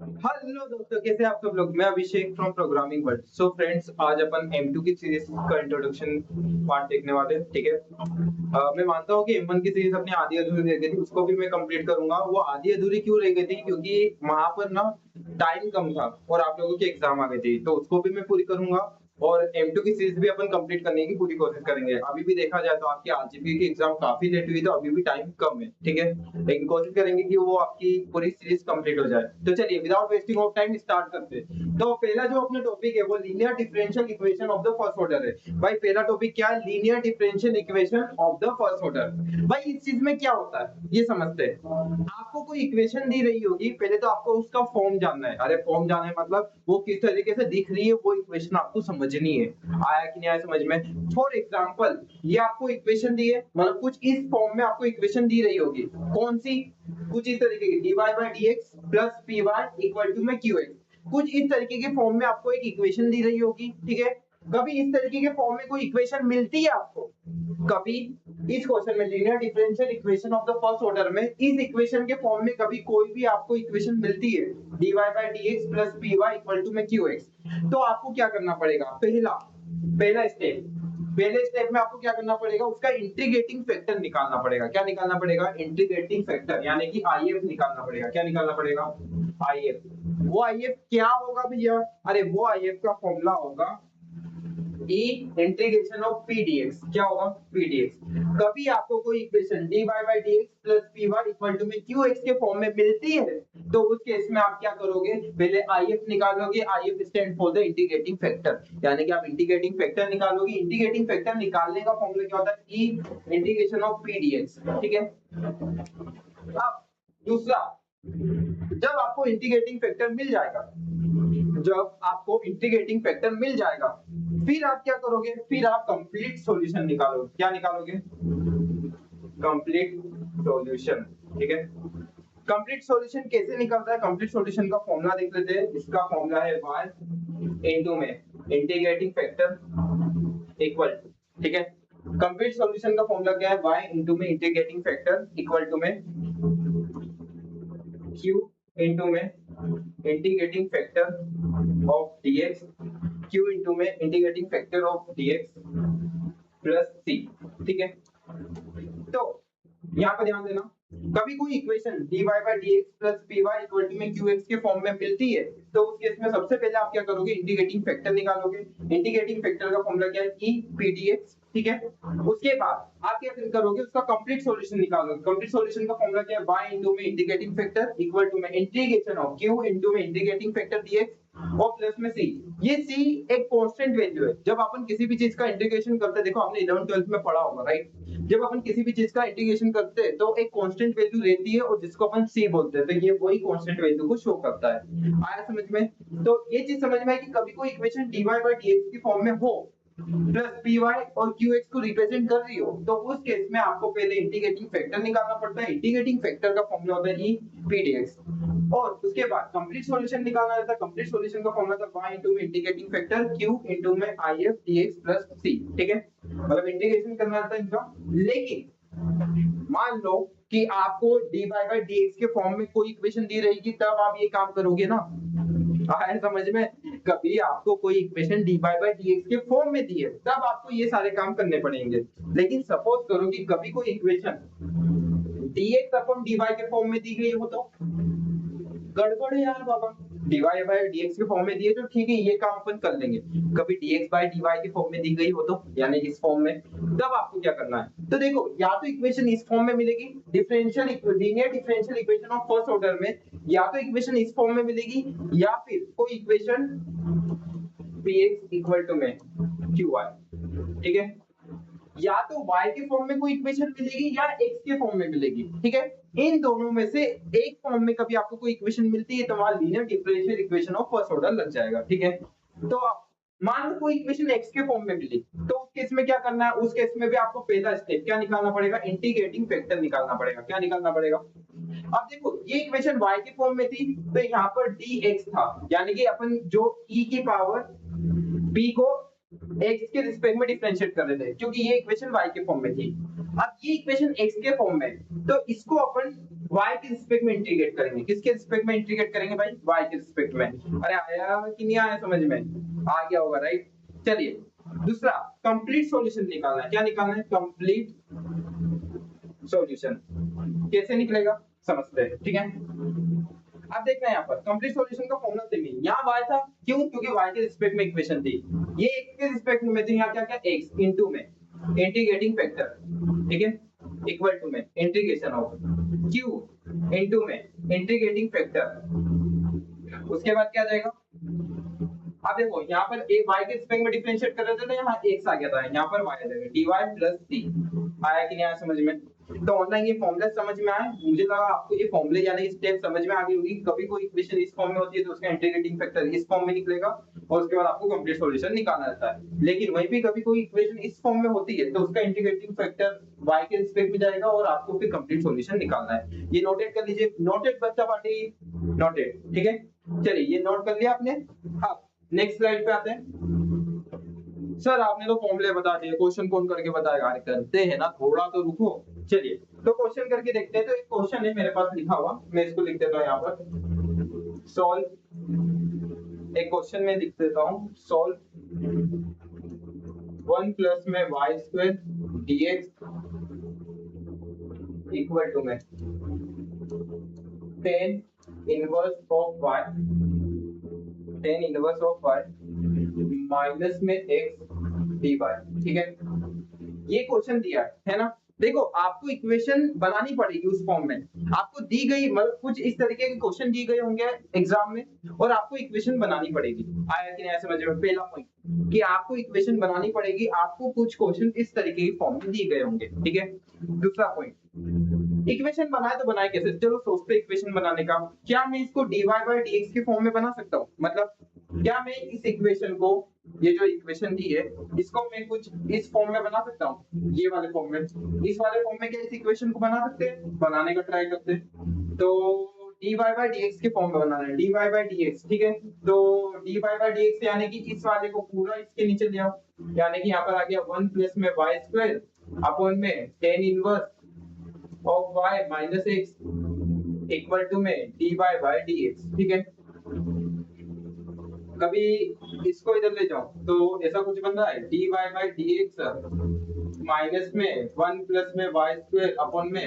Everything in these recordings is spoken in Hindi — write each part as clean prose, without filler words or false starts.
हेलो दोस्तों, कैसे आप सब लोग। मैं Abhishek from programming world. So friends, आज अपन M2 की सीरीज का इंट्रोडक्शन पार्ट देखने वाले हैं। ठीक है। मैं मानता हूँ कि M1 की सीरीज अपनी आधी अधूरी रह गई थी, उसको भी मैं कंप्लीट करूंगा। वो आधी अधूरी क्यों रह गई थी? क्योंकि वहां पर ना टाइम कम था और आप लोगों की एग्जाम आ गई थी, तो उसको भी मैं पूरी करूंगा। और M2 की सीरीज भी अपन कंप्लीट करने की पूरी कोशिश करेंगे। अभी भी देखा जाए तो आपकी RGP की एग्जाम काफी लेट हुई, तो अभी भी टाइम कम है। ठीक है, लेकिन कोशिश करेंगे कि वो आपकी पूरी सीरीज कंप्लीट हो जाए। तो चलिए, without wasting of time start करते हैं। तो पहला जो अपना टॉपिक है वो linear differential equation of the first order है। भाई पहला टॉपिक क्या है? Linear differential equation of the first order. भाई इस चीज में क्या होता है ये समझते हैं। आपको कोई इक्वेशन दी रही होगी, पहले तो आपको उसका फॉर्म जानना है। अरे फॉर्म जानना है मतलब वो किस तरीके से दिख रही है, वो इक्वेशन आपको समझनी है। आया कि नहीं आया समझ में? फॉर एग्जांपल, ये आपको इक्वेशन दी है, मतलब कुछ इस फॉर्म में आपको इक्वेशन दी रही होगी। कौन सी? कुछ इस तरीके की, dy by dx plus py equal to में qx। कुछ इस तरीके के फॉर्म में आपको एक इक्वेशन दी रही होगी। ठीक है। कभी इस तरीके के फॉर्म में कोई इक्वेशन मिलती है आपको? कभी इस क्वेश्चन में linear differential equation of the first order में इस इक्वेशन के फॉर्म में कभी कोई भी आपको इक्वेशन मिलती है, dy by dx plus py equal to में qx, तो आपको क्या करना पड़ेगा? पहले स्टेप में आपको क्या करना पड़ेगा? उसका इंटीग्रेटिंग फैक्टर निकालना पड़ेगा। क्या निकालना पड़ेगा? इंटीग्रेटिंग फैक्टर, यानी कि IF निकालना पड़ेगा। क्या निकालना पड़ेगा? IF। वो IF क्या होगा भैया? अरे वो IF का फॉर्मूला होगा E integration of P dx। क्या होगा? P dx। कभी आपको कोई equation dy by dx plus py equal to में qx के फॉर्म में मिलती है, तो उस केस में आप क्या करोगे? पहले IF निकालोगे। IF stand for the integrating factor, यानी कि आप इंटीग्रेटिंग फैक्टर निकालोगे। इंटीग्रेटिंग फैक्टर निकालने का फॉर्मूला क्या होता है? E integration of P dx। ठीक है। अब दूसरा, जब आपको इंटीग्रेटिंग फैक्टर मिल जाएगा, जब आपको इंटीग्रेटिंग फैक्टर मिल जाएगा, फिर आप क्या करोगे? फिर आप कंप्लीट सॉल्यूशन निकालोगे। क्या निकालोगे? Complete solution. ठीक है। कंप्लीट सॉल्यूशन कैसे निकलता है? कंप्लीट सॉल्यूशन का फॉर्मूला देख लेते हैं। इसका फॉर्मूला है y इनटू में इंटीग्रेटिंग फैक्टर इक्वल टू, ठीक है। कंप्लीट सॉल्यूशन का फॉर्मूला क्या है? y इनटू में इंटीग्रेटिंग फैक्टर इक्वल टू में q इनटू में integrating factor of dx, q into में integrating factor of dx plus c। ठीक है। तो यहाँ पर ध्यान देना, कभी कोई equation dy by dx plus py equal to में qx के फॉर्म में मिलती है, तो उस केस में सबसे पहले आप क्या करोगे? इंटीग्रेटिंग फैक्टर निकालोगे। इंटीग्रेटिंग फैक्टर का फॉर्मूला क्या है? E p dx। ठीक है। उसके बाद आप क्या करोगे? उसका कंप्लीट सॉल्यूशन निकालोगे। कंप्लीट सॉल्यूशन का फॉर्मूला क्या है? y इनटू में इंटीग्रेटिंग फैक्टर इक्वल टू में इंटीग्रेशन ऑफ q इनटू में इंटीग्रेटिंग फैक्टर dx और प्लस में c। ये c एक कांस्टेंट वैल्यू है। जब अपन किसी भी चीज का इंटीग्रेशन करते हैं, देखो आपने 11th 12th में पढ़ा होगा, राइट? जब अपन किसी भी चीज का इंटीग्रेशन करते हैं तो एक कांस्टेंट वैल्यू रहती है और जिसको अपन c बोलते हैं, तो ये वही कांस्टेंट वैल्यू को शो करता है। आया समझ में? तो ये चीज समझ में है कि कभी कोई इक्वेशन dy by dx की फॉर्म में हो प्लस py और qx को रिप्रेजेंट कर रही हो, तो उस केस में आपको पहले इंटीग्रेटिंग फैक्टर निकालना पड़ता है। इंटीग्रेटिंग फैक्टर का फॉर्मूला होता है E p dx, और उसके बाद कंप्लीट सॉल्यूशन निकालना रहता है। कंप्लीट सॉल्यूशन का फॉर्मूला था y इनटू में इंटीग्रेटिंग फैक्टर q इनटू में if dx प्लस c। ठीक है, मतलब इंटीग्रेशन करना रहता है इनका। लेकिन मान लो कि आपको dy by dx के फॉर्म में कोई इक्वेशन दी रहेगी, तब आप ये काम करोगे ना। आया समझ में? कभी आपको कोई इक्वेशन dy by dx के फॉर्म में दी है, तब आपको ये सारे काम करने पड़ेंगे। लेकिन सपोज करो कि कभी कोई इक्वेशन dx अपॉन dy के फॉर्म में दी गई हो, तो गड़बड़ है यार बाबा। dy by dx के फॉर्म में दिए तो ठीक है, ये काम अपन कर लेंगे। कभी dx by dy के फॉर्म में दी गई हो, तो यानी इस फॉर्म में, तब आपको क्या करना है? तो देखो, या तो इक्वेशन इस फॉर्म में मिलेगी, differential linear differential equation of first order में, या तो इक्वेशन इस फॉर्म में मिलेगी, या फिर कोई इक्वेशन px इक्वल टू में qy। ठीक है, या तो y के फॉर्म में कोई इक्वेशन मिलेगी या x के फॉर्म में मिलेगी। ठीक है, इन दोनों में से एक फॉर्म में कभी आपको कोई इक्वेशन मिलती है, तो वहां linear differential equation of first order लग जाएगा। ठीक है। तो मान लो कोई इक्वेशन x के फॉर्म में मिली, तो उस केस में क्या करना है? उस केस में भी आपको पहला स्टेप क्या निकालना पड़ेगा? इंटीग्रेटिंग फैक्टर निकालना पड़ेगा। क्या निकालना पड़ेगा? अब देखो, ये इक्वेशन y के फॉर्म में थी, तो यहाँ पर dx था, यानी कि अपन जो e की पावर b को x के रिस्पेक्ट में डिफरेंशिएट कर रहे थे, क्योंकि ये इक्वेशन y के फॉर्म में थी। अब ये इक्वेशन x के फॉर्म में, तो इसको अपन y के रिस्पेक्ट में इंटीग्रेट करेंगे। किसके रिस्पेक्ट में इंटीग्रेट करेंगे भाई? y के रिस्पेक्ट में। अरे आया कि नहीं आया समझ में? आ गया होगा राइट। चलिए दूसरा कंप्लीट सॉल्यूशन निकालना है। क्या निकालना है? Complete solution. कैसे निकलेगा समझते हैं, ठीक है। अब देखना है यहाँ पर कंप्लीट सॉल्यूशन का फॉर्मूला सेम है। यहाँ y था, क्यों? क्योंकि y के रिस्पेक्ट में इक्वेशन थी, ये x के रिस्पेक्ट में थी। यहाँ क्या क्या x इनटू में इंटीग्रेटिंग फैक्टर, ठीक है, इक्वल टू में इंटीग्रेशन ऑफ q इनटू में इंटीग्रेटिंग फैक्टर। उसके बाद क्या आ जाएगा? अब देखो यहाँ पर एक y के रिस्पेक्ट में डिफरेंशिएट कर रहे थे तो यहाँ x आ गया था, यहाँ पर y आ जाएगा dy प्लस c। आया कि नहीं आया समझ में? तो ऑनलाइन ये फॉर्मूला समझ में आया? मुझे लगा आपको ये फॉर्मूले यानी स्टेप समझ में आ गई होगी। कभी कोई इक्वेशन इस फॉर्म में होती है तो उसका इंटीग्रेटिंग फैक्टर इस फॉर्म में निकलेगा और उसके बाद आपको कंप्लीट सॉल्यूशन निकालना रहता है। लेकिन वहीं भी कभी कोई इक्वेशन इस फॉर्म में होती है तो उसका इंटीग्रेटिंग फैक्टर y के रिस्पेक्ट में जाएगा और आपको फिर कंप्लीट सॉल्यूशन निकालना है। ये नोटेट कर लीजिए। नोटेड बच्चा पार्टी, नोटेड, ठीक है। चलिए ये नोट कर लिया आपने। अब नेक्स्ट स्लाइड पे आते हैं। सर आपने तो फॉर्मूले बता दिए, क्वेश्चन कौन करके बताएगा? करते हैं ना, थोड़ा तो रुको। चलिए तो क्वेश्चन करके देखते हैं। तो एक क्वेश्चन है मेरे पास लिखा हुआ, मैं इसको लिख देता हूँ यहाँ पर सॉल्व। एक क्वेश्चन में लिख देता हूँ सॉल्व 1 प्लस में y square dx equal to में 10 inverse of y, 10 inverse of y minus में x dy, ठीक है। ये क्वेश्चन दिया है ना। देखो आपको इक्वेशन बनानी पड़ेगी उस फॉर्म में। आपको दी गई मतलब कुछ इस तरीके के क्वेश्चन दिए गए होंगे एग्जाम में और आपको इक्वेशन बनानी पड़ेगी। आया कि नहीं समझ में? पहला पॉइंट कि आपको इक्वेशन बनानी पड़ेगी, आपको कुछ क्वेश्चन इस तरीके के फॉर्म में दिए गए होंगे, ठीक है। दूसरा पॉइंट, इक्वेशन बनाए तो बनाए कैसे? चलो सोचते इक्वेशन बनाने का। क्या मैं इसको dy by dx के फॉर्म में बना सकता हूँ? मतलब क्या मैं इस इक्वेशन को, ये जो इक्वेशन दी है इसको मैं कुछ इस फॉर्म में बना सकता हूँ? ये वाले फॉर्म में, इस वाले फॉर्म में क्या इस इक्वेशन को बना सकते हैं? बनाने का ट्राई करते हैं। तो dy by dx के फॉर्म में बनाना है, dy by dx, ठीक है। तो dy by dx यानी कि इस वाले को पूरा इसके नीचे ले आओ, यानी कि यहाँ पर आ गया 1 प्लस में वाई स्क्वायर अपॉन में 10 inverse of y minus x equal to में dy by dx, ठीक है। कभी इसको इधर ले जाओ तो ऐसा कुछ बन रहा है dy by dx माइनस में 1 प्लस में y स्क्वायर अपॉन में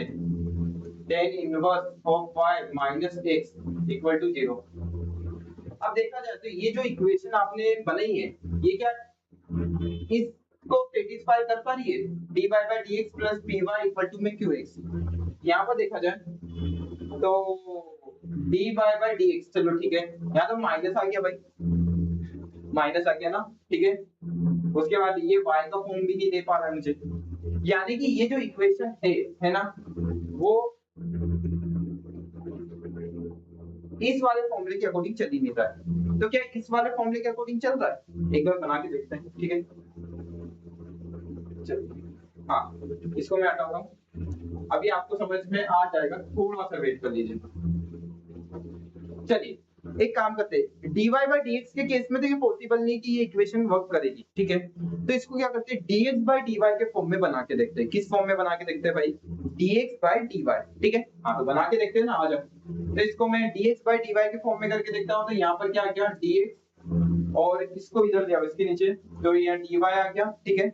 10 inverse of y minus x equal to 0। अब देखा जाए तो ये जो इक्वेशन आपने बनाई है ये क्या इसको सेटिस्फाई कर पा रही है? dy by dx plus py equal to में qx। यहाँ पर देखा जाए तो dy by dx, चलो ठीक है, यहाँ तो माइनस आ गया भाई, माइनस आ गया ना, ठीक है। उसके बाद ये y का फॉर्म भी नहीं दे पा रहा है मुझे, यानी कि ये जो इक्वेशन है ना वो इस वाले फॉर्मूले के अकॉर्डिंग चल ही नहीं रहा है। तो क्या इस वाले फॉर्मूले के अकॉर्डिंग चल रहा है? एक बार बना के देखते हैं, ठीक है। चलिए हाँ, इसको मैं हटा रहा हूँ, अभी आपको समझ में आ जाएगा, थोड़ा सा वेट कर लीजिए। चलिए एक काम करते हैं, dy by dx के केस में तो ये पॉसिबल नहीं कि ये इक्वेशन वर्क करेगी, ठीक है। तो इसको क्या करते हैं, dx by dy के फॉर्म में बना के देखते हैं। किस फॉर्म में बना के देखते हैं भाई? dx by dy, ठीक है। हाँ तो बना के देखते हैं ना, आ जाओ। तो इसको मैं dx by dy के फॉर्म में करके देखता हूँ। तो यहाँ पर क्या आ गया dx और इसको इधर ले आओ इसके नीचे, तो यहाँ dy आ गया, ठीक है।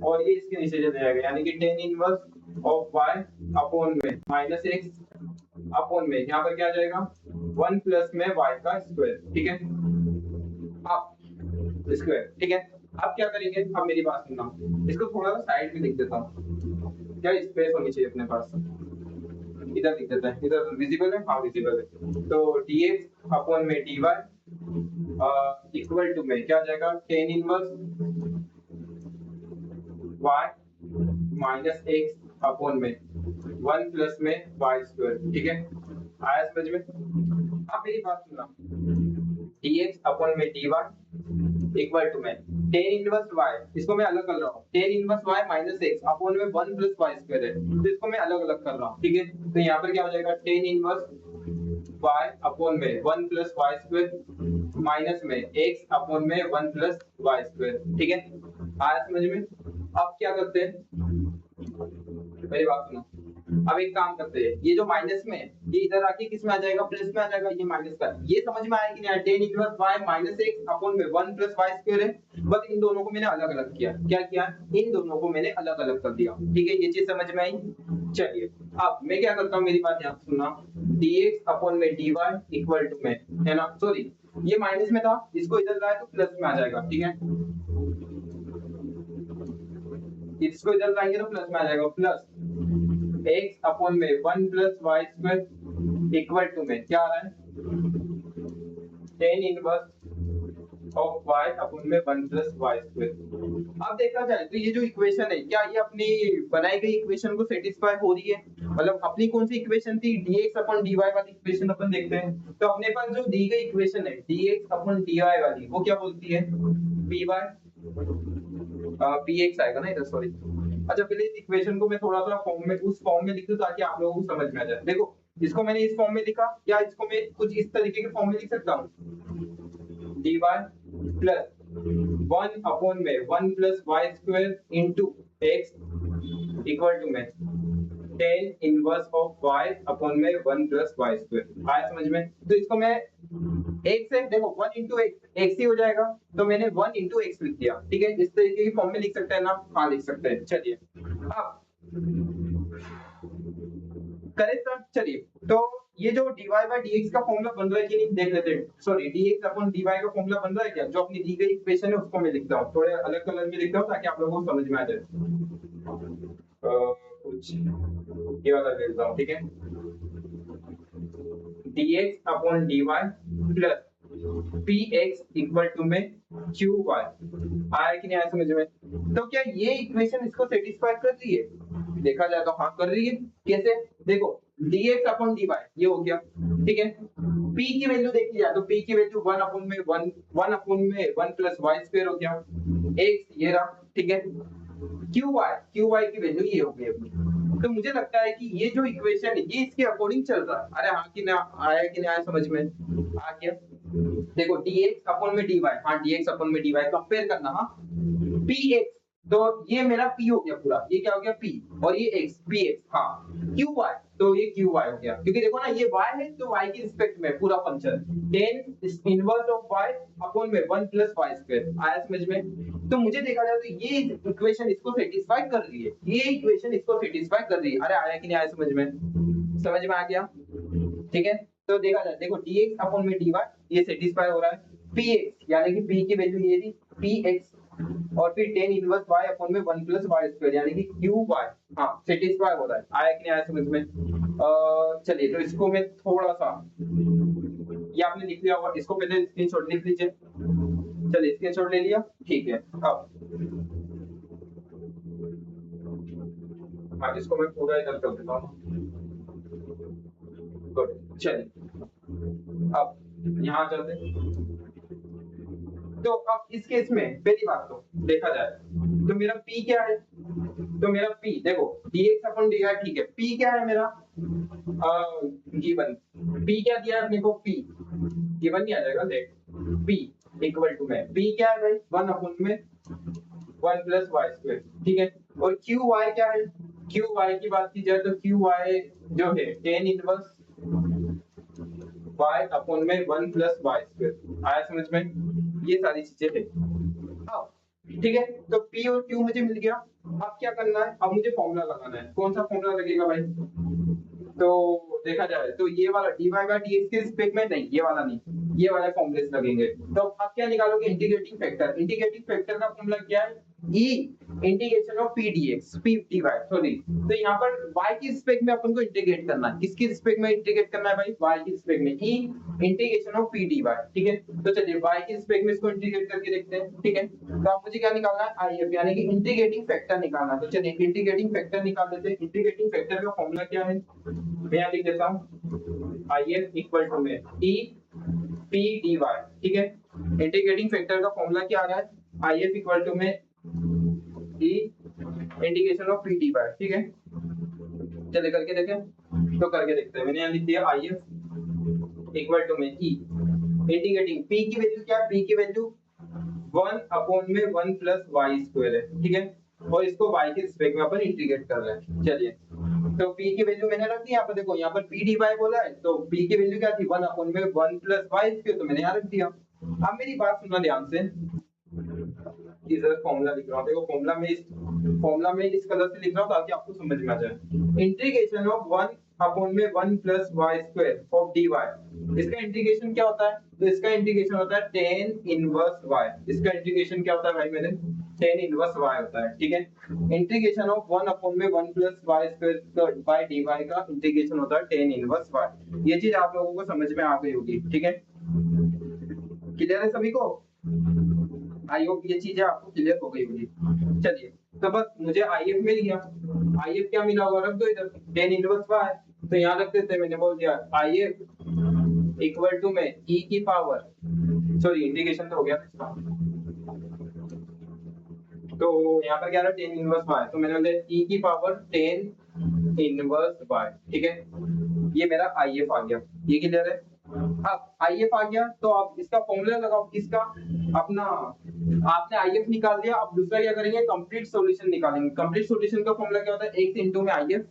और ये इसके नीचे चले जाएगा, यानी कि 10 इनवर्स ऑफ y अपॉन में माइनस x अपॉन में यहाँ पर क्या आ जाएगा 1 प्लस में y का स्क्वायर, ठीक है। अब स्क्वायर, ठीक है। अब क्या करेंगे, अब मेरी बात सुनना, इसको थोड़ा सा साइड में लिख देता हूँ, क्या स्पेस होनी चाहिए अपने पास, इधर लिख देता है। इधर विजिबल है? हाँ विजिबल है। तो dx अपॉन में dy इक्वल टू में क्या आ जाएगा 10 inverse y minus x upon में 1 प्लस में y स्क्वायर, ठीक है। आया समझ में? अब मेरी बात सुनना, dx अपॉन में dy इक्वल टू में 10 इनवर्स y, इसको मैं अलग कर रहा हूँ, 10 inverse y minus x upon में 1 प्लस y स्क्वायर है, तो इसको मैं अलग अलग कर रहा हूँ, ठीक है। तो यहाँ पर क्या हो जाएगा 10 इनवर्स y अपॉन में 1 प्लस y स्क्वायर माइनस में x अपॉन में 1 प्लस y स्क्वायर, ठीक है। आया समझ में? अब क्या करते हैं, मेरी बात सुनो, अब एक काम करते हैं, ये जो माइनस में है, ये इधर आके किस में आ जाएगा, प्लस में आ जाएगा, ये माइनस का, ये समझ में आया कि नहीं, tan inverse y minus x upon में 1 प्लस y स्क्वायर है। बस इन दोनों को मैंने अलग अलग किया, क्या किया, इन दोनों को मैंने अलग अलग कर दिया, ठीक है, ये चीज समझ में आई। चलिए अब मैं क्या करता हूँ, मेरी बात ध्यान से सुनना, dx अपॉन में dy इक्वल टू में, है ना, सॉरी ये माइनस में था, इसको इधर लाए तो प्लस में आ जाएगा, ठीक है, इसको इधर लाएंगे तो प्लस में आ जाएगा, प्लस x अपॉन में 1 plus y square equal to में क्या आ रहा है, tan inverse of y upon में 1 प्लस y स्क्वायर। अब देखा जाए तो ये जो इक्वेशन है, क्या ये अपनी बनाई गई इक्वेशन को सेटिस्फाई हो रही है, मतलब अपनी कौन सी इक्वेशन थी, dx अपॉन dy वाली इक्वेशन अपन देखते हैं, तो अपने पास जो दी गई इक्वेशन है dx अपॉन dy वाली, वो क्या बोलती है, py px आएगा ना इधर, सॉरी। अच्छा पहले इस इक्वेशन को मैं थोड़ा सा फॉर्म में, उस फॉर्म में लिख दूं ताकि आप लोगों को समझ में आ जाए। देखो इसको मैंने इस फॉर्म में लिखा, या इसको मैं कुछ इस तरीके के फॉर्म में लिख सकता हूँ, dy प्लस 1 अपॉन में 1 plus y square into x equal to में tan inverse of y upon में 1 प्लस y स्क्वायर। आया समझ में? तो इसको मैं x से देखो 1 इंटू x ही हो जाएगा, तो मैंने 1 इंटू x लिख दिया, ठीक है, इस तरीके की फॉर्म में लिख सकते हैं ना, हाँ लिख सकते हैं। चलिए अब करेक्ट सर, चलिए तो ये जो dy by dx का फॉर्मूला बन रहा है कि नहीं देख लेते हैं, सॉरी dx अपॉन dy का फॉर्मूला बन रहा है क्या, जो अपनी दी गई इक्वेशन है उसको मैं लिखता हूँ, थोड़े अलग कलर में लिखता हूँ ताकि आप लोगों को समझ में आ जाए। कुछ ये वाला लिखता हूँ, ठीक है, dx upon dy plus px equal to में qy, आया कि नहीं आया समझ में? तो क्या ये इक्वेशन इसको सेटिस्फाई कर रही है? देखा जाए तो हाँ कर रही है। कैसे? देखो dx अपॉन dy ये हो गया, ठीक है, p की वैल्यू देखी जाए तो p की वैल्यू 1 अपॉन में 1 अपॉन में 1 प्लस y स्क्वायर हो गया, x ये रहा, ठीक है, qy की वैल्यू ये हो गई अपनी। तो मुझे लगता है कि ये जो इक्वेशन है ये इसके अकॉर्डिंग चल रहा है। अरे हाँ कि ना आया कि नहीं आया समझ में आ गया? देखो dx अपॉन में dy, हाँ dx अपॉन में dy कंपेयर करना, हाँ px, तो ये मेरा p हो गया पूरा, ये क्या हो गया p, और ये x px, हाँ qy, तो ये qy हो गया, क्योंकि देखो ना ये y है तो y की रिस्पेक्ट में पूरा function tan inverse of y upon में 1 प्लस y स्क्वायर। आया समझ में? तो मुझे देखा जाए तो ये इक्वेशन इसको सेटिस्फाई कर रही है, ये इक्वेशन इसको सेटिस्फाई कर रही है। अरे आया कि नहीं आया समझ में? समझ में आ गया? ठीक है, तो देखा जाए, देखो dx अपॉन में dy ये सेटिस्फाई हो रहा है, px यानी कि p की वैल्यू ये थी px, और फिर tan इनवर्स y अपॉन में 1 प्लस y स्क्वायर यानी कि qy, हाँ सेटिस्फाई हो रहा है। आया कि नहीं आया समझ में? चलिए तो इसको मैं थोड़ा सा, ये आपने लिख लिया होगा, इसको पहले स्क्रीनशॉट लिख लीजिए। चलिए स्क्रीनशॉट ले लिया, ठीक है। अब इसको मैं पूरा इधर कर देता हूँ। गुड, चलिए अब यहाँ चलते हैं। तो अब इस केस में पहली बात तो देखा जाए तो मेरा p क्या है, तो मेरा p देखो dx अपॉन dy, ठीक है, p क्या है मेरा, गिवन p क्या दिया है अपने को, p गिवन नहीं आ जाएगा, देख p इक्वल टू में p क्या है भाई 1 अपॉन में 1 प्लस y स्क्वायर, ठीक है, और qy क्या है, qy की बात की जाए तो qy जो है tan इनवर्स y अपॉन में 1 प्लस y स्क्वायर। आया समझ में? ये सारी चीजें थे। अब ठीक है, तो p और q मुझे मिल गया। अब क्या करना है, अब मुझे फॉर्मूला लगाना है। कौन सा फॉर्मूला लगेगा भाई? तो देखा जाए तो ये वाला dy by dx के रिस्पेक्ट में नहीं, ये वाला नहीं, ये वाले फॉर्मूले लगेंगे। तो अब क्या निकालोगे, इंटीग्रेटिंग फैक्टर। इंटीग्रेटिंग फैक्टर का फॉर्मूला क्या है, e integration of p dx p dy, sorry, तो यहाँ पर y की रिस्पेक्ट में अपन को इंटीग्रेट करना है। किसकी रिस्पेक्ट में इंटीग्रेट करना है भाई? y की रिस्पेक्ट में, e integration of p dy, ठीक है। तो चलिए y की रिस्पेक्ट में इसको इंटीग्रेट करके देखते हैं, ठीक है। तो अब मुझे क्या निकालना है, if यानी कि इंटीग्रेटिंग फैक्टर निकालना है। तो चलिए इंटीग्रेटिंग फैक्टर निकाल देते हैं। इंटीग्रेटिंग फैक्टर का फॉर्मूला क्या है, मैं यहाँ लिख देता हूँ, if इक्वल टू में e p dy, ठीक है। इंटीग्रेटिंग फैक्टर का फॉर्मूला क्या आ रहा है, if इक्वल टू में e integration of p dy, ठीक है। चलिए करके देखें, तो करके देखते हैं। मैंने यहाँ लिख दिया if इक्वल टू में e इंटीग्रेटिंग p की वैल्यू क्या है, p की वैल्यू 1 अपॉन में 1 प्लस y स्क्वायर है, ठीक है, और इसको y के रिस्पेक्ट में अपन इंटीग्रेट कर रहे हैं। चलिए तो p की वैल्यू मैंने रख दी यहाँ पर, देखो यहाँ पर p dy बोला है तो p की वैल्यू क्या थी 1 अपॉन में 1 प्लस y स्क्वायर, तो मैंने यहाँ रख दिया। अब मेरी बात सुनना ध्यान से, इधर फॉर्मूला लिख रहा हूँ, देखो फॉर्मूला में इस कलर से लिख रहा हूँ ताकि आपको समझ में आ जाए। इंटीग्रेशन ऑफ 1 अपॉन में 1 plus y square of dy, इसका इंटीग्रेशन क्या होता है? तो इसका इंटीग्रेशन होता है tan इनवर्स y। इसका इंटीग्रेशन क्या होता है भाई मेरे? tan इनवर्स y होता है, ठीक है। इंटीग्रेशन ऑफ 1 अपॉन में 1 plus y square by dy का इंटीग्रेशन होता है tan इनवर्स y। ये चीज आप लोगों को समझ में आ गई होगी, ठीक है। क्लियर है सभी को? आई होप ये चीजें आपको क्लियर हो गई होगी। चलिए, तो बस मुझे IF मिल गया। IF क्या मिला होगा? रख दो इधर tan इनवर्स y, तो यहाँ रख देते हैं, मैंने बोल दिया IF इक्वल टू में e की पावर, सॉरी इंटीग्रेशन तो हो गया इसका, तो यहाँ पर क्या रहा tan इनवर्स y, तो मैंने बोला e की पावर tan इनवर्स y, ठीक है। ये मेरा IF आ गया, ये क्लियर है। अब IF आ गया तो अब इसका फॉर्मूला लगाओ, किसका? अपना, आपने IF निकाल दिया, अब दूसरा क्या करेंगे? कंप्लीट सॉल्यूशन निकालेंगे। कंप्लीट सॉल्यूशन का फॉर्मूला क्या होता है? x इनटू में IF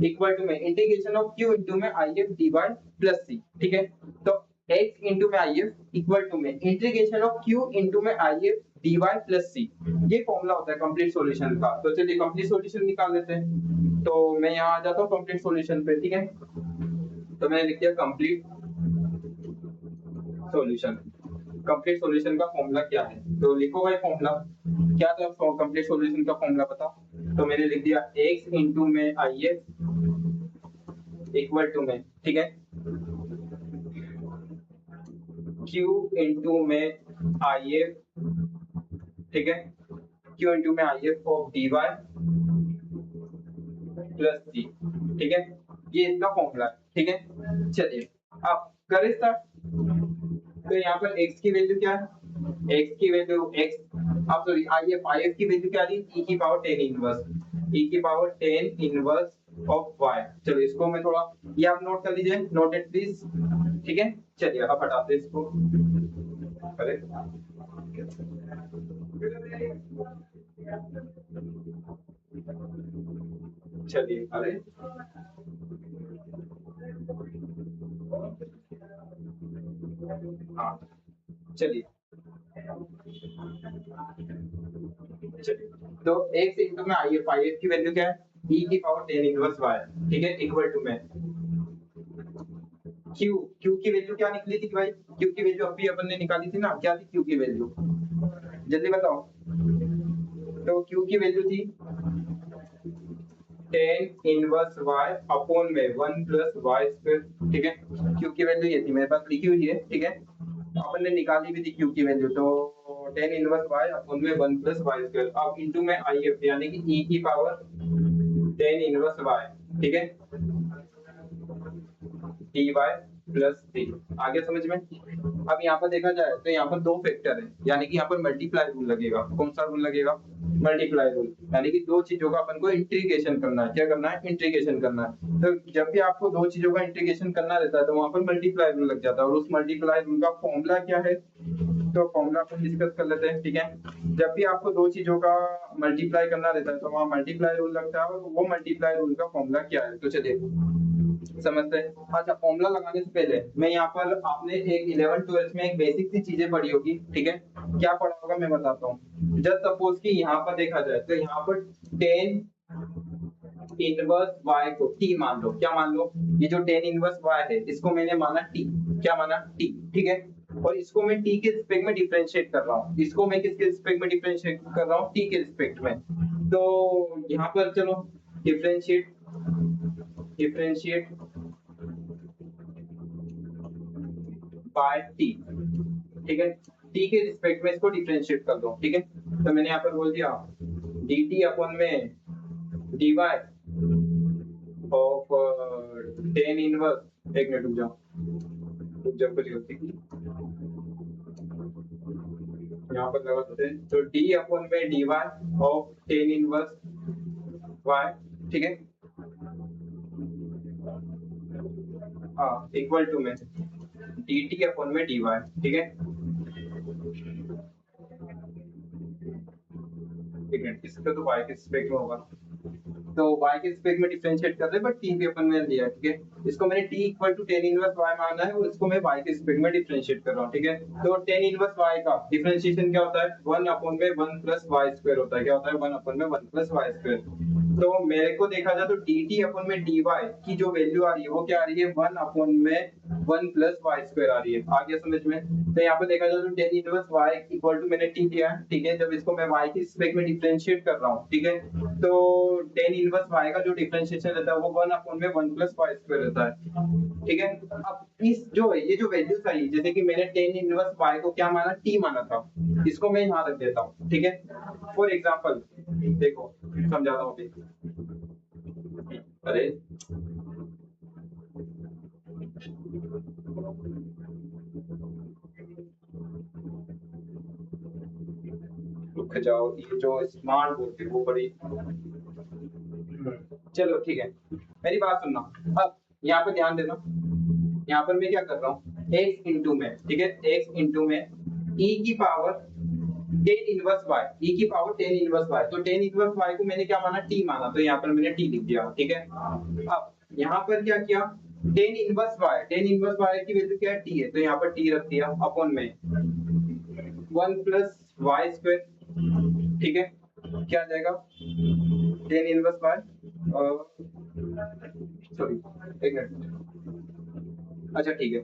इक्वल टू में इंटीग्रेशन ऑफ q इनटू में IF dy प्लस c, ठीक है। तो x इनटू में IF इक्वल टू में इंटीग्रेशन ऑफ q इनटू में IF dy प्लस c, ये फॉर्मूला होता है कंप्लीट सॉल्यूशन का। तो चलिए कंप्लीट सॉल्यूशन निकाल लेते हैं। तो मैं यहाँ आ जाता हूँ कंप्लीट सॉल्यूशन पे, ठीक है। तो मैंने लिख दिया कंप्लीट सॉल्यूशन। कंप्लीट सॉल्यूशन का फॉर्मूला क्या है? तो लिखो भाई फॉर्मूला क्या था कंप्लीट सॉल्यूशन का फॉर्मूला, बताओ। तो मैंने लिख दिया x इनटू में IF इक्वल टू में, ठीक है, q इनटू में IF, ठीक है, q इनटू में IF of dy plus c, ठीक है। ये इसका फॉर्मूला है, ठीक है। चलिए अब करें स्टार्ट। तो यहाँ पर x की वैल्यू क्या है? x की वैल्यू x, अब सॉरी IF की वैल्यू क्या आ रही है? e की पावर tan इनवर्स, e की power tan inverse of y। चलो इसको मैं थोड़ा, ये आप नोट कर लीजिए, नोट इट प्लीज, ठीक है। चलिए अब हटाते हैं इसको, करें। चलिए अरे हाँ, चलिए तो x इनटू में IF की वैल्यू क्या है? e की पावर tan इनवर्स y, ठीक है, इक्वल टू में q की वैल्यू क्या निकली थी भाई? q की वैल्यू अभी अपन ने निकाली थी ना, क्या थी q की वैल्यू? जल्दी बताओ। तो q की वैल्यू थी tan इनवर्स y अपॉन में 1 प्लस y स्क्वायर, ठीक है। q की वैल्यू ये थी, मेरे पास लिखी हुई है, ठीक है। अपन ने निकाली भी थी q की वैल्यू, तो tan इनवर्स y अपॉन में 1 प्लस y स्क्वायर, अब इनटू में IF यानी कि e की पावर tan इनवर्स y, ठीक है, dy प्लस c। आगे समझ में? अब यहाँ पर देखा जाए तो यहाँ पर दो फैक्टर है, यानी कि यहाँ पर मल्टीप्लाई रूल लगेगा। कौन सा रूल लगेगा? मल्टीप्लाई रूल, यानी कि दो चीजों का अपन को इंटीग्रेशन करना है। क्या करना है? इंटीग्रेशन करना है। तो जब भी आपको दो चीजों का इंटीग्रेशन करना रहता है तो वहां पर मल्टीप्लाई रूल लग जाता है, और उस मल्टीप्लाई रूल का फॉर्मूला क्या है? तो फॉर्मूला अपन डिस्कस कर लेते हैं, ठीक है। जब भी आपको दो चीजों का मल्टीप्लाई करना रहता है तो वहाँ मल्टीप्लाई रूल लगता है, और वो मल्टीप्लाई रूल का फॉर्मूला क्या है? तो चलिए समझते हैं। अच्छा, फॉर्मूला लगाने से पहले मैं यहाँ पर, आपने एक 11 12 में एक बेसिक सी चीजें पढ़ी होगी, ठीक है। क्या पढ़ा होगा मैं बताता हूँ। जस्ट सपोज कि यहाँ पर देखा जाए तो यहाँ पर tan इनवर्स y को t मान लो। क्या मान लो? ये जो tan इनवर्स y है इसको मैंने माना t। क्या माना? t, ठीक है। और इसको मैं t के रिस्पेक्ट में डिफरेंशिएट कर रहा हूँ। इसको मैं किसके रिस्पेक्ट में डिफरेंशिएट कर रहा हूँ? t के रिस्पेक्ट में। तो यहाँ पर चलो डिफरेंशिएट बाय t, ठीक है। t के रिस्पेक्ट में इसको डिफरेंशिएट कर दो, ठीक है। तो मैंने यहाँ पर बोल दिया dt अपॉन में dy ऑफ tan इनवर्स, एक मिनट रुक जाओ कुछ गलती की, यहाँ पर लगा देते हैं। तो d अपॉन में dy of tan inverse y, ठीक है, हाँ, इक्वल टू में dt अपॉन में dy, ठीक है। ठीक है, इसका तो y के रिस्पेक्ट में होगा, तो y के रिस्पेक्ट में डिफरेंशिएट कर रहे हैं, बट t भी अपन ने लिया है, ठीक है। इसको मैंने t equal to tan inverse y माना है और इसको मैं y के रिस्पेक्ट में डिफरेंशिएट कर रहा हूँ, ठीक है। तो tan इनवर्स y का डिफरेंशिएशन क्या होता है, 1 अपॉन में 1 प्लस y स्क्वायर होता है। क्या होता है, 1 अपॉन में 1 प्लस y स्क्वायर। तो मेरे को देखा जाए तो dt अपॉन में dy की जो वैल्यू आ रही है वो क्या आ रही है, 1 अपॉन में 1 प्लस y स्क्वायर आ रही है। आ गया समझ में। तो यहाँ पे देखा जाए तो tan inverse y equal to मैंने t लिया है, ठीक है। जब इसको मैं y के रिस्पेक्ट में डिफरेंशिएट कर रहा हूँ, ठीक है, तो tan इनवर्स y का जो डिफरेंशिएशन रहता है वो 1 अपॉन में 1 प्लस y स्क्वायर रहता है, ठीक है। अब इस जो ये जो वैल्यूज आई, जैसे कि मैंने tan इनवर्स y को क्या माना, t माना था, इसको मैं यहाँ रख देता हूँ, ठीक है। फॉर एग्जांपल देखो समझाता हूँ अभी। अरे रुक जाओ, ये जो स्मार्ट बोर्ड है वो बड़ी, चलो ठीक है, मेरी बात सुनना। अब यहाँ पे ध्यान देना, यहाँ पर मैं क्या कर रहा हूँ, x इंटू में, ठीक है, x इंटू में e की power tan inverse y, e की पावर tan इनवर्स y। तो tan इनवर्स y को मैंने क्या माना, t माना, तो यहाँ पर मैंने t लिख दिया, ठीक है। अब यहाँ पर क्या किया, tan इनवर्स y की वैल्यू क्या है, t है, तो यहाँ पर t रख दिया अपॉन में 1 प्लस y स्क्वायर, ठीक है। क्या आ जाएगा, tan इनवर्स y, सॉरी एक मिनट, अच्छा ठीक है,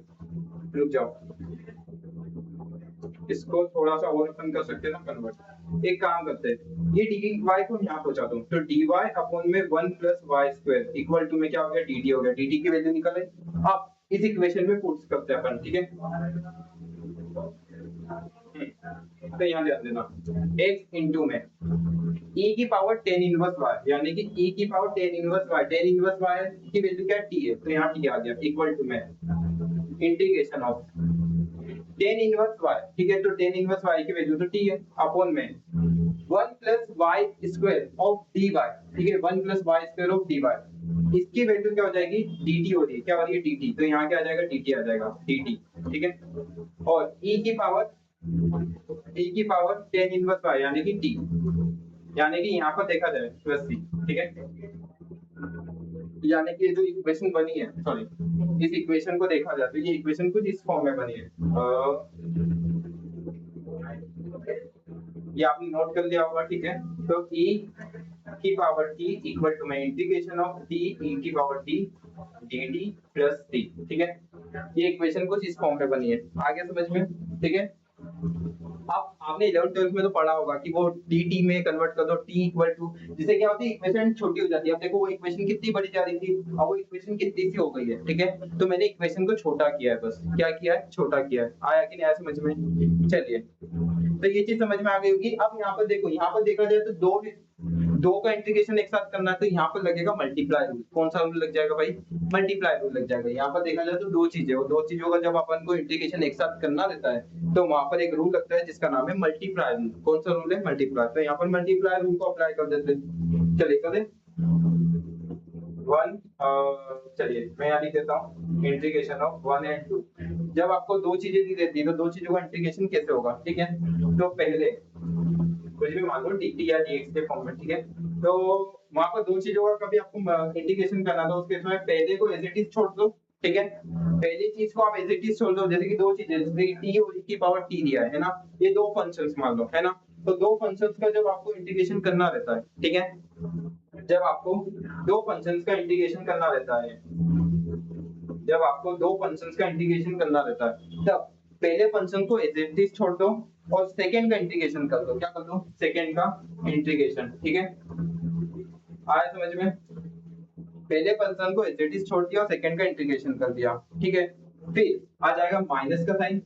रुक जाओ, इसको थोड़ा सा और अपन कर सकते हैं ना कन्वर्ट। एक काम करते हैं, ये dy को यहाँ पहुंचा दूं, तो dy अपॉन में 1 plus y square equal to में क्या हो गया, dt हो गया। dt की वैल्यू निकल आई। अब इस इक्वेशन में पुट करते हैं अपन, ठीक है। तो यहाँ ध्यान देना, x इंटू में e की पावर tan इनवर्स y, यानी कि e की power tan inverse y, tan inverse y की वैल्यू क्या है, t है, तो यहाँ t आ गया इक्वल टू में integration of tan inverse y, ठीक है। तो tan इनवर्स y की वैल्यू तो t है अपॉन में 1 plus y square of dy, ठीक है, 1 plus y square of dy। इसकी वैल्यू क्या हो जाएगी, dt हो रही है, क्या हो रही है, dt, तो यहाँ क्या आ जाएगा, dt आ जाएगा, dt, ठीक है। और e की पावर tan इनवर्स y यानी कि t, यानी कि यहाँ पर देखा जाए प्लस c, ठीक है। यानी कि जो इक्वेशन बनी है, सॉरी, इस इक्वेशन को देखा जाए तो ये इक्वेशन कुछ इस फॉर्म में बनी है। ये आपने नोट कर लिया होगा, ठीक है। तो e की पावर t इक्वल टू में इंटीग्रेशन ऑफ t e की power t dt plus t, ठीक है। ये इक्वेशन कुछ इस फॉर्म में बनी है, आ गया समझ में, ठीक है। अब आपने 11th 12th में तो पढ़ा होगा कि वो dt में कन्वर्ट कर दो, t इक्वल टू, जिससे क्या होती है, इक्वेशन छोटी हो जाती है। अब देखो वो इक्वेशन कितनी बड़ी जा रही थी, अब वो इक्वेशन कितनी सी हो गई है, ठीक है। तो मैंने इक्वेशन को छोटा किया है, बस क्या किया है, छोटा किया है। आया कि नहीं आया समझ में, चलिए, तो ये चीज समझ में आ गई होगी। अब यहाँ पर देखो, यहाँ पर देखा जाए तो दो का इंटीग्रेशन एक साथ करना है, तो यहाँ पर लगेगा मल्टीप्लाई रूल। कौन सा रूल लग जाएगा भाई, मल्टीप्लाई रूल लग जाएगा। यहाँ पर देखा जाए तो दो चीजें, वो दो चीजों का जब अपन को इंटीग्रेशन एक साथ करना रहता है तो वहां पर एक रूल लगता है जिसका नाम है मल्टीप्लाई रूल। कौन सा रूल है, मल्टीप्लाई। तो यहाँ पर मल्टीप्लाई रूल को अप्लाई कर देते हैं, चलिए करें। 1, चलिए मैं यहाँ लिख देता हूँ इंटीग्रेशन ऑफ 1 and 2। जब आपको दो चीजें दी रहती है तो दो चीजों का इंटीग्रेशन कैसे होगा, ठीक है। तो पहले कुछ भी मान लो dt या dx के फॉर्म में, ठीक है। तो वहां पर दो चीजों का कभी आपको इंटीग्रेशन करना था, उसके समय पहले को एज इट इज छोड़ दो, ठीक है। पहली चीज को आप एज इट इज छोड़ दो, जैसे कि दो चीजें, जैसे कि t और e की पावर t दिया है ना, ये दो फंक्शंस मान लो, है ना। तो दो फंक्शंस का जब आपको इंटीग्रेशन करना रहता है, ठीक है, जब आपको दो फंक्शंस का इंटीग्रेशन करना रहता है, जब आपको दो फंक्शंस का इंटीग्रेशन करना रहता है, तब पहले फंक्शन को एज इट इज छोड़ दो और सेकंड का इंटीग्रेशन कर दो। क्या कर दो, सेकंड का इंटीग्रेशन, ठीक है। आया समझ में, पहले फंक्शन को एज इट इज छोड़ दिया और सेकंड का इंटीग्रेशन कर दिया, ठीक है। फिर आ जाएगा माइनस का साइन,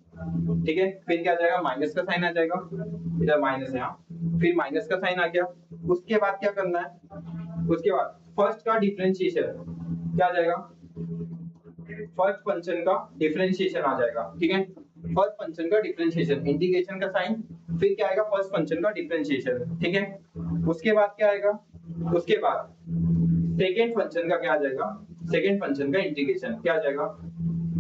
ठीक है। फिर क्या आ जाएगा, माइनस का साइन आ जाएगा, इधर माइनस है, फिर माइनस का साइन आ गया। उसके बाद क्या करना है, उसके बाद फर्स्ट का डिफरेंशिएशन क्या आ जाएगा, फर्स्ट फंक्शन का डिफरेंशिएशन आ जाएगा, ठीक है। फर्स्ट फंक्शन का डिफरेंशिएशन, इंटीग्रेशन का साइन, फिर क्या आएगा, फर्स्ट फंक्शन का डिफरेंशिएशन, ठीक है। उसके बाद क्या आएगा, उसके बाद सेकंड फंक्शन का क्या आ जाएगा, सेकंड फंक्शन का इंटीग्रेशन क्या आ जाएगा,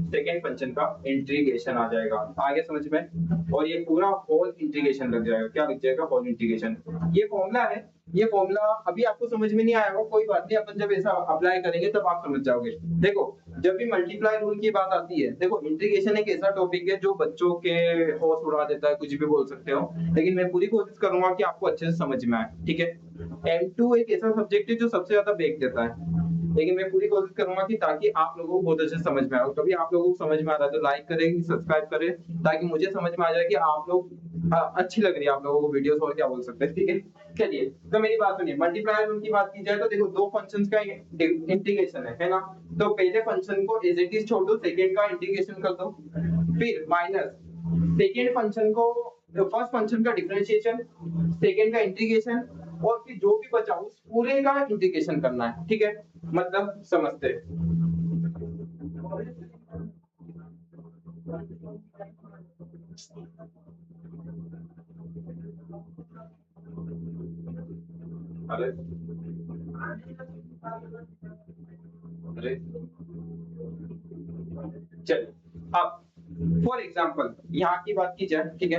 सेकेंड फंक्शन का इंटीग्रेशन आ जाएगा। आगे समझ में, और ये पूरा होल इंटीग्रेशन लग जाएगा। क्या लग जाएगा? Whole integration. ये फॉर्मूला है, ये फॉर्मूला अभी आपको समझ में नहीं आया होगा, कोई बात नहीं, अपन जब ऐसा अप्लाई करेंगे तब आप समझ जाओगे। देखो जब भी मल्टीप्लाई रूल की बात आती है, देखो इंटीग्रेशन एक ऐसा टॉपिक है जो बच्चों के होश उड़ा देता है, कुछ भी बोल सकते हो, लेकिन मैं पूरी कोशिश करूंगा कि आपको अच्छे से समझ में आए, ठीक है। M2 एक ऐसा सब्जेक्ट है जो सबसे ज्यादा बेक देता है, लेकिन मैं पूरी कोशिश करूंगा कि ताकि आप लोगों को बहुत अच्छे से समझ में आए। कभी आप लोगों को समझ में आ रहा है तो लाइक करें, सब्सक्राइब करें, ताकि मुझे समझ में आ जाए कि आप लोग अच्छी लग रही है आप लोगों को वीडियोस, और क्या बोल सकते हैं, ठीक है। चलिए तो मेरी बात सुनिए, मल्टीप्लाई रूल की बात की जाए तो देखो दो फंक्शंस का इंटीग्रेशन है ना, तो पहले फंक्शन को एज इट इज छोड़ दो, सेकंड का इंटीग्रेशन कर दो, फिर माइनस सेकंड फंक्शन को, फर्स्ट फंक्शन का डिफरेंशिएशन, सेकंड का इंटीग्रेशन, और फिर जो भी बचा उस पूरे का इंटीग्रेशन करना है, ठीक है। मतलब समझते हैं। अरे अरे चलिए, अब फॉर एग्जाम्पल यहाँ की बात की जाए, ठीक है।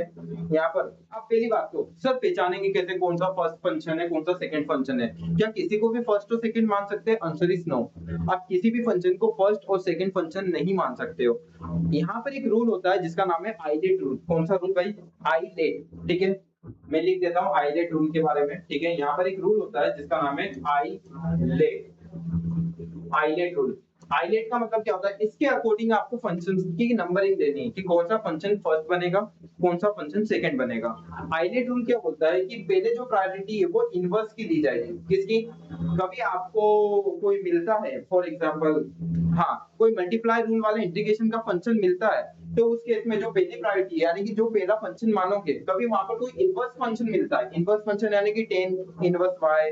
यहाँ पर आप पहली बात तो सब पहचानेंगे कैसे कौन सा फर्स्ट फंक्शन है, कौन सा सेकंड फंक्शन है। क्या किसी को भी फर्स्ट और सेकंड मान सकते हैं? Answer is no. आप किसी भी फंक्शन को फर्स्ट और सेकंड फंक्शन नहीं मान सकते हो। यहाँ पर एक रूल होता है जिसका नाम है आइलेट रूल। कौन सा रूल भाई? आइलेट, ठीक है। मैं लिख देता हूँ आइलेट रूल के बारे में, ठीक है। यहाँ पर एक रूल होता है जिसका नाम है आइलेट, आइलेट रूल। आइलेट का मतलब क्या होता है? इसके अकॉर्डिंग आपको फंक्शंस की नंबरिंग देनी है कि कौन सा फंक्शन फर्स्ट बनेगा, कौन सा फंक्शन सेकंड बनेगा। आइलेट रूल क्या बोलता है कि पहले जो प्रायोरिटी है वो इनवर्स की दी जाएगी। किसकी? कभी आपको कोई मिलता है, फॉर एग्जांपल हाँ कोई मल्टीप्लाई रूल वाला इंटीग्रेशन का फंक्शन मिलता है, तो उस केस में जो पहली प्रायोरिटी यानी कि जो पहला फंक्शन मानोगे, कभी वहां पर कोई इनवर्स फंक्शन मिलता है, इनवर्स फंक्शन यानी कि tan inverse y,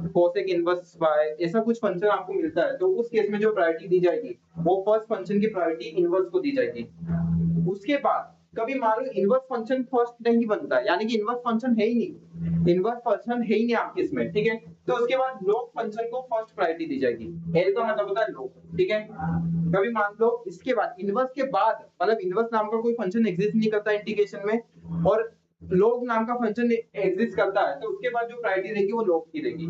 cosec inverse y, ऐसा कुछ फंक्शन आपको मिलता है, तो उस केस में जो प्रायोरिटी दी जाएगी वो फर्स्ट फंक्शन की प्रायोरिटी इनवर्स को दी जाएगी। उसके बाद कभी मान लो इनवर्स फंक्शन फर्स्ट नहीं बनता है, यानी कि इनवर्स फंक्शन है ही नहीं, इनवर्स फंक्शन है ही नहीं आपके इसमें, ठीक है। तो उसके बाद लॉग फंक्शन को फर्स्ट प्रायोरिटी दी जाएगी। एल का मतलब होता है लॉग, ठीक है। कभी मान लो इसके बाद इनवर्स के बाद, मतलब इनवर्स नाम का कोई फंक्शन एग्जिस्ट नहीं करता इंटीग्रेशन में, और लॉग नाम का फंक्शन एग्जिस्ट करता है, तो उसके बाद जो प्रायोरिटी रहेगी वो लॉग की रहेगी।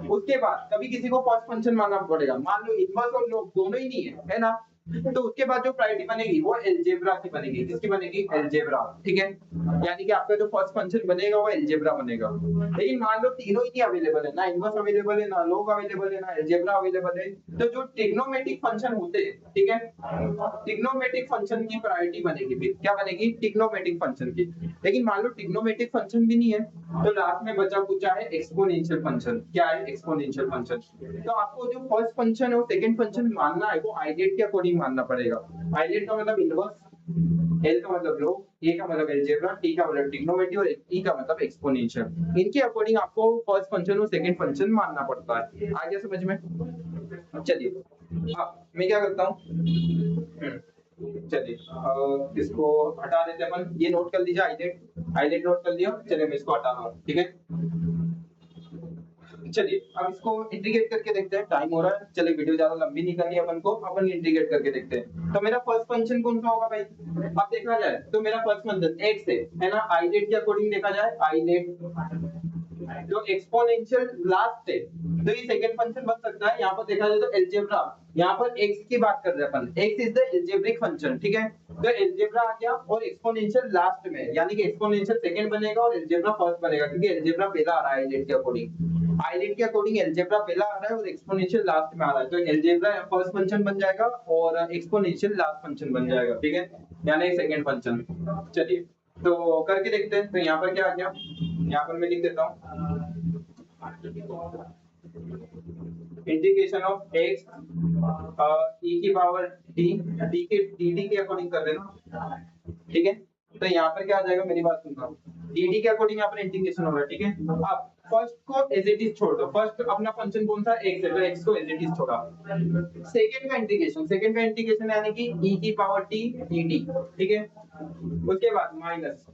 उसके बाद कभी किसी को फर्स्ट फंक्शन मानना पड़ेगा, मान लो इनवर्स और लॉग दोनों ही नहीं है ना, तो उसके बाद जो प्रायोरिटी बनेगी वो अलजेब्रा की बनेगी। किसकी बनेगी? अलजेब्रा, ठीक है। यानी कि आपका जो फर्स्ट फंक्शन बनेगा वो अलजेब्रा बनेगा। लेकिन मान लो तीनों ही नहीं अवेलेबल है, ना इनवर्स अवेलेबल है, ना लॉग अवेलेबल है, ना अलजेब्रा अवेलेबल है, तो जो ट्रिग्नोमेट्रिक फंक्शन होते हैं, ठीक है, ट्रिग्नोमेट्रिक फंक्शन की प्रायोरिटी बनेगी। फिर क्या बनेगी? ट्रिग्नोमेट्रिक फंक्शन की। लेकिन मान लो ट्रिग्नोमेट्रिक फंक्शन भी नहीं है, तो लास्ट में बचा कुछ है एक्सपोनेंशियल फंक्शन। क्या है? Exponential function. तो आपको जो फर्स्ट फंक्शन और सेकंड फंक्शन मानना है वो आइलेट के अकॉर्डिंग मानना पड़ेगा। आइलेट का मतलब इनवर्स, एल का मतलब लॉग, ए का मतलब अलजेब्रा, टी का मतलब ट्रिग्नोमेट्री, और ई का मतलब एक्सपोनेंशियल। इनके अकॉर्डिंग आपको फर्स्ट फंक्शन और सेकंड फंक्शन मानना पड़ता है। आ गया समझ में? चलिए अब मैं क्या करता हूँ, चलिए इसको हटा देते हैं अपन। ये नोट कर लीजिए, आइलेट, आइलेट नोट कर लिया। चलिए मैं इसको हटा रहा हूँ, ठीक है। चलिए अब इसको इंटीग्रेट करके देखते हैं, टाइम हो रहा है। चलिए वीडियो ज्यादा लंबी नहीं करनी है अपन को, अपन इंटीग्रेट करके देखते हैं। तो मेरा फर्स्ट फंक्शन कौन सा होगा भाई? अब देखा जाए तो मेरा फर्स्ट फंक्शन x है ना, आइलेट के अकॉर्डिंग देखा जाए, आइलेट जो एक्सपोनेंशियल लास्ट है, तो ये सेकंड फंक्शन बन सकता है। यहाँ पर देखा जाए तो अलजेब्रा, यहाँ पर x की बात कर रहे हैं अपन, x is the algebraic function, ठीक है। तो अलजेब्रा आ गया, और एक्सपोनेंशियल लास्ट में, यानी कि एक्सपोनेंशियल सेकंड बनेगा और अलजेब्रा फर्स्ट बनेगा, क्योंकि अलजेब्रा पहला आ रहा है आइलेट के अकॉर्डिंग। आइलेट के अकॉर्डिंग अलजेब्रा पहला आ रहा है और एक्सपोनेंशियल लास्ट में आ रहा है, तो अलजेब्रा फर्स्ट फंक्शन बन जाएगा और एक्सपोनेंशियल लास्ट फंक्शन बन जाएगा, ठीक है, यानी सेकंड फंक्शन। चलिए तो करके देखते हैं। तो यहाँ पर क्या आ गया, यहाँ पर मैं लिख देता हूँ इंटीग्रेशन ऑफ x e की पावर d, d के dt के अकॉर्डिंग कर देना, ठीक है। तो यहाँ पर क्या आ जाएगा, मेरी बात सुनना, dt के अकॉर्डिंग यहाँ पर इंटीग्रेशन हो रहा है, ठीक है। अब फर्स्ट को एज इट इज छोड़ दो, फर्स्ट अपना फंक्शन कौन सा? x है, तो x को एज इट इज छोड़ा। सेकंड का इंटीग्रेशन, सेकंड का इंटीग्रेशन यानी कि e की पावर t dt, ठीक है। उसके बाद माइनस,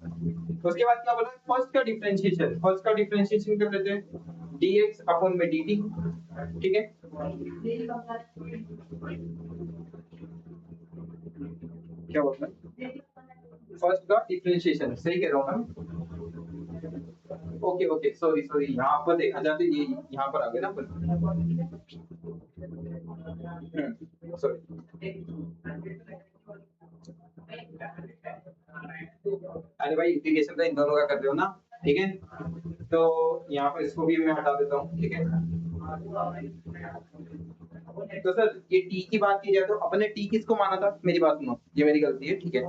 उसके बाद क्या बोला? फर्स्ट का डिफरेंशिएशन, फर्स्ट का डिफरेंशिएशन कर लेते हैं, dx अपॉन में dt, ठीक है। क्या बोलते हैं, फर्स्ट का डिफरेंशिएशन, सही कह रहा हूँ ना? ओके ओके, सॉरी सॉरी, यहाँ पर देखा जाए तो ये यहाँ पर आ गया ना पर, सॉरी। अरे भाई इंटीग्रेशन तो इन दोनों का कर रहे हो ना, ठीक है, तो यहाँ पर इसको भी मैं हटा देता हूँ, ठीक है। तो सर ये टी की बात की जाए तो अपने टी किसको माना था, मेरी बात सुनो, ये मेरी गलती है, ठीक है।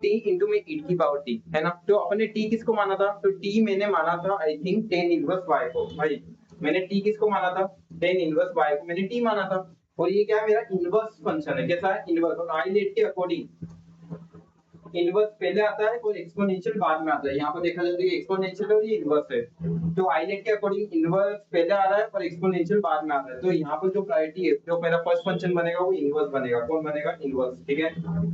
टी इंटू में ई की पावर टी है ना, तो अपने टी किसको माना था, तो टी मैंने माना था I think tan inverse y को, भाई मैंने टी किसको माना था, टेन इनवर्स वाई को मैंने टी माना था। और ये क्या है, मेरा इनवर्स फंक्शन है, कैसा है, इनवर्स, और आई लेट के अकॉर्डिंग इनवर्स पहले आता है और एक्सपोनेंशियल बाद में आता है। यहाँ पर देखा जाए तो ये एक्सपोनेंशियल है और ये इनवर्स है, तो आईलेट के अकॉर्डिंग इनवर्स पहले आ रहा है और एक्सपोनेंशियल बाद में आता है। तो यहाँ पर जो प्रायोरिटी है, जो मेरा फर्स्ट फंक्शन बनेगा वो इनवर्स बनेगा। कौन बनेगा, इनवर्स, ठीक है।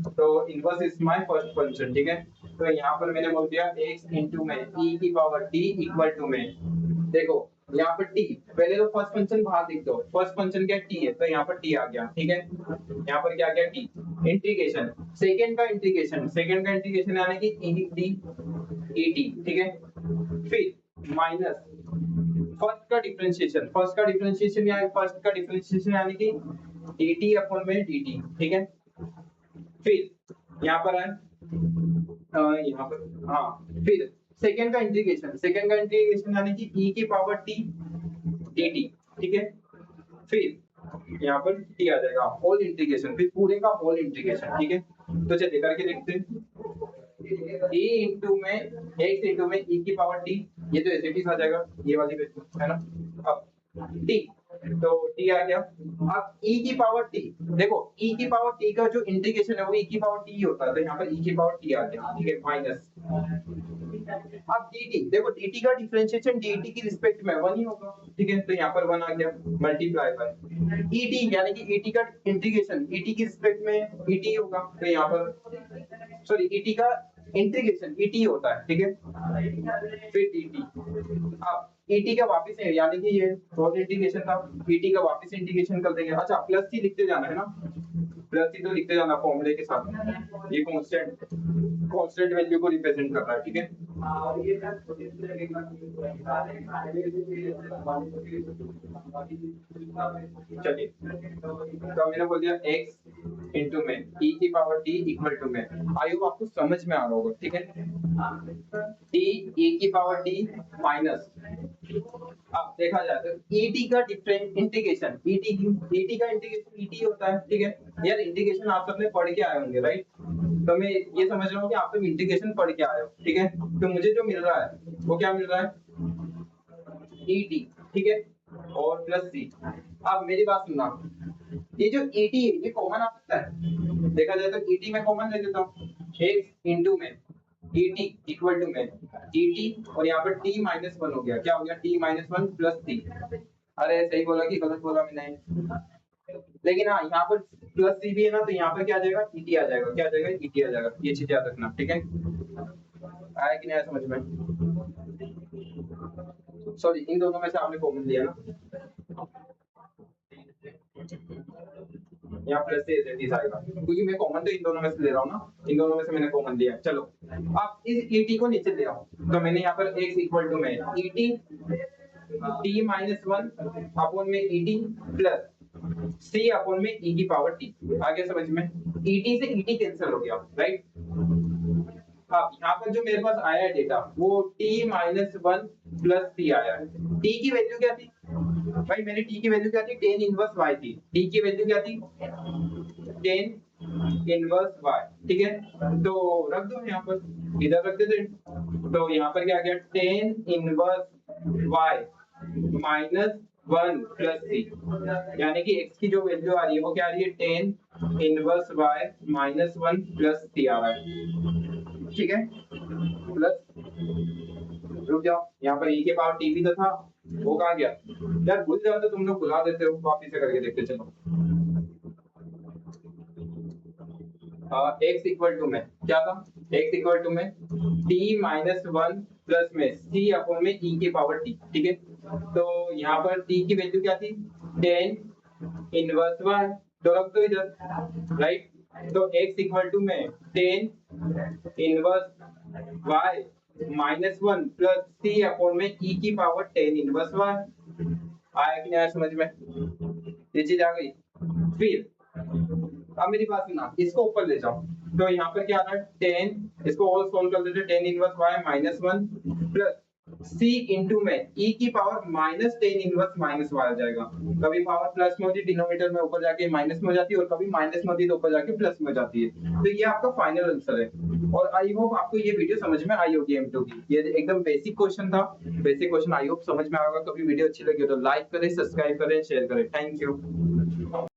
तो inverse is my first function, ठीक है। तो यहाँ पर मैंने बोल दिया x इनटू में e की पावर t इक्वल टू में, देखो यहाँ पर t, पहले तो फर्स्ट फंक्शन बाहर लिख दो, फर्स्ट फंक्शन क्या t है, तो यहाँ पर t आ गया, ठीक है। यहाँ पर क्या आ गया, t। इंटीग्रेशन, सेकंड का इंटीग्रेशन, सेकंड का इंटीग्रेशन यानी कि e d et, ठीक है। फिर माइनस फर्स्ट का डिफरेंशिएशन, फर्स्ट का डिफरेंशिएशन या फर्स्ट का डिफरेंशिएशन यानी कि dt अपॉन में dt, ठीक है। फिर यहाँ पर है यहाँ पर, हाँ, फिर सेकंड का इंटीग्रेशन, सेकंड का इंटीग्रेशन यानी कि e की पावर t dt, ठीक है। फिर यहाँ पर t आ जाएगा, होल इंटीग्रेशन, फिर पूरे का होल इंटीग्रेशन, ठीक है। तो चलिए करके देखते हैं। e इंटू में x इंटू में e की पावर t, ये तो ऐसे ही आ जाएगा, ये वाली है ना। अब t, तो t आ गया। अब e की पावर t, देखो e की पावर t का जो इंटीग्रेशन है वो e की पावर t ही होता है, तो यहाँ पर e की पावर t आ गया, ठीक है, माइनस। अब dt, देखो dt का डिफरेंशिएशन dt की रिस्पेक्ट में 1 ही होगा, ठीक है, तो यहाँ पर 1 आ गया, मल्टीप्लाई बाय et, यानी कि et का इंटीग्रेशन et की रिस्पेक्ट में et होगा, तो यहाँ पर सॉरी et का इंटीग्रेशन et होता है, ठीक है। फिर dt, अब et का वापस है, यानी कि ये डॉट इंटीग्रेशन था, et का वापस इंटीग्रेशन कर देंगे। अच्छा प्लस सी लिखते जाना है ना, प्लस सी तो लिखते जाना फॉर्मूले के साथ, ये कांस्टेंट वैल्यू को रिप्रेजेंट कर रहा है, ठीक है। चलिए तो मैंने बोल दिया x इंटू में e की पावर t इक्वल टू में, आई होप आपको समझ में आ रहा होगा, ठीक है। t e की पावर t माइनस, अब देखा जाए तो et का डिफरेंट इंटीग्रेशन, et का इंटीग्रेशन et होता है, ठीक है। यार इंटीग्रेशन आप सबने पढ़ के आए होंगे, राइट, तो मैं ये समझ रहा हूँ कि आप सब इंटीग्रेशन पढ़ के आए हो, ठीक है। तो मुझे जो मिल रहा है वो क्या मिल रहा है, et, ठीक है, और प्लस c। अब मेरी बात सुनना, ये जो et है ये कॉमन आ सकता है, देखा जाए तो et में कॉमन ले लेता हूँ, x इंटू में et इक्वल टू में et, और यहाँ पर t माइनस 1 हो गया, क्या हो गया, t माइनस 1 प्लस c। अरे सही बोला कि गलत बोला मैंने, लेकिन हाँ यहाँ पर प्लस सी भी है ना, तो यहाँ पर क्या आ जाएगा, et आ जाएगा, क्या आ जाएगा, et आ जाएगा, ये चीज याद रखना, ठीक है। आया कि नहीं आया समझ में, सॉरी इन दोनों में से आपने कॉमन लिया ना, यहाँ प्लस से एज आएगा, क्योंकि मैं कॉमन तो इन दोनों में से ले रहा हूँ ना, इन दोनों में से मैंने कॉमन लिया। चलो अब इस et को नीचे ले आओ, तो मैंने यहाँ पर x इक्वल टू में et t माइनस 1 अपॉन में et प्लस c अपॉन में e की पावर t, आगे समझ में, et से et कैंसिल हो गया, राइट। अब यहाँ पर जो मेरे पास आया है डेटा वो t माइनस 1 प्लस c आया है। t की वैल्यू क्या थी भाई, मेरी t की वैल्यू क्या थी, टेन इनवर्स y थी, t की वैल्यू क्या थी, टेन इनवर्स y, ठीक है। तो रख दो यहाँ पर, इधर रख देते, तो यहाँ पर क्या आ गया, ten inverse y minus 1 plus c, यानी कि x की जो वैल्यू आ रही है वो क्या आ रही है, ten inverse y minus 1 plus c आ रहा है, ठीक है। प्लस, रुक जाओ, यहाँ पर e के पावर t भी तो था, वो कहाँ गया यार, भूल जाओ तो तुम लोग भुला देते हो, वापिस से करके देखते चलो। x इक्वल टू में क्या था, x इक्वल टू में t माइनस 1 प्लस में c अपॉन में e के पावर t, ठीक है। तो यहाँ पर t की वैल्यू क्या थी, टेन इनवर्स y, तो रख दो इधर, राइट। तो x इक्वल टू में tan inverse y minus one plus c upon में e की पावर टेन इनवर्स y। आया कि नहीं आया समझ में? ये चीज आ गई। फिर अब मेरी बात सुना, इसको ऊपर ले जाओ। तो यहाँ पर क्या आ रहा है, टेन, इसको और सोल्व कर देते, ten inverse y minus one plus c into में e की power minus tan inverse minus y आ जाएगा। कभी पावर प्लस में होती है डिनोमिनेटर में, ऊपर जाके माइनस में हो जाती है, और कभी माइनस में होती है तो ऊपर जाके प्लस में हो जाती है। तो ये आपका फाइनल आंसर है। और आई होप आपको ये वीडियो समझ में आई होगी M2 की। ये एकदम बेसिक क्वेश्चन था, बेसिक क्वेश्चन। आई होप समझ में आएगा। कभी वीडियो अच्छी लगी हो तो लाइक करें, सब्सक्राइब करें, शेयर करें। Thank you.